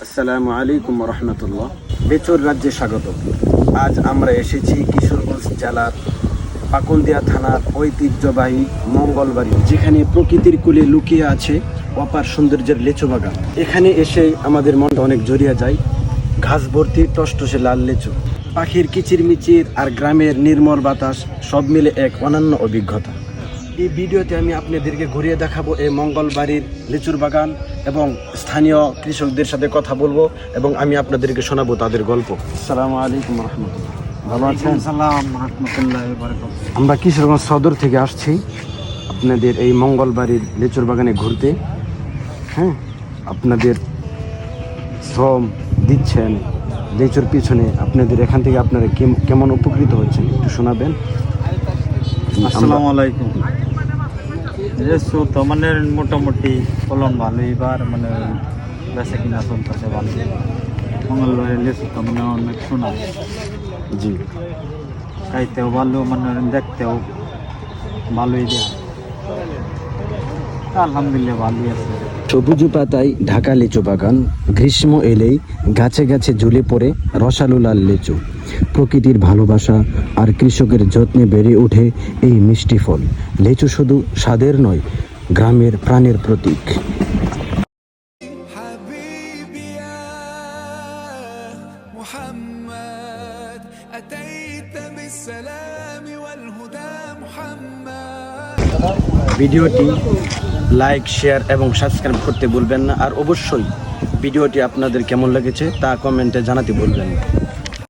আসসালামু আলাইকুম রহমতুল্লাহ। বেচুর রাজ্যে স্বাগত। আজ আমরা এসেছি কিশোরগঞ্জ জেলার পাকুন্দিয়া থানার ঐতিহ্যবাহী মঙ্গলবাড়ি, যেখানে প্রকৃতির কোলে লুকিয়ে আছে অপার সৌন্দর্যের লেচু বাগান। এখানে এসে আমাদের মনটা অনেক জড়িয়ে যায়। ঘাস ভর্তি টসটসে লাল লেচু, পাখির কিচিরমিচির আর গ্রামের নির্মল বাতাস সব মিলে এক অনন্য অভিজ্ঞতা। এই ভিডিওতে আমি আপনাদেরকে ঘুরিয়ে দেখাবো এই মঙ্গলবাড়ির লিচুর বাগান এবং স্থানীয় কৃষকদের সাথে কথা বলবো এবং আমি আপনাদেরকে শোনাবো তাদের গল্প। আসসালামু আলাইকুম রহমতুল্লাহ। ভালো আছেন? আমরা কিশোরগঞ্জ সদর থেকে আসছি আপনাদের এই মঙ্গলবাড়ির লিচুর বাগানে ঘুরতে। হ্যাঁ, আপনাদের শ্রম দিচ্ছেন লিচুর পিছনে, আপনাদের এখান থেকে আপনারা কেমন উপকৃত হচ্ছেন একটু শোনাবেন। আসসালামু আলাইকুম। লেচু তো মানে মোটামুটি ফলন ভালো, এবার মানে বেচা কিনা চলতেছে ভালো। মঙ্গলবারের লেচু তো মানে অনেক শোনা, জি, খাইতেও ভালো, মানে দেখতেও ভালোই দেয়। আলহামদুলিল্লাহ ভালোই আছে। সবুজ পাতায় ঢাকা লিচু বাগান, গ্রীষ্ম এলেই গাছে গাছে ঝুলে পড়ে রসালো লাল লিচু। প্রকৃতির ভালোবাসা আর কৃষকের যত্নে বেড়ে ওঠে এই মিষ্টি ফল। লিচু শুধু স্বাদের নয়, গ্রামের প্রাণের প্রতীক। ভিডিওটি লাইক, শেয়ার এবং সাবস্ক্রাইব করতে ভুলবেন না। আর অবশ্যই ভিডিওটি আপনাদের কেমন লেগেছে তা কমেন্টে জানাতে ভুলবেন না।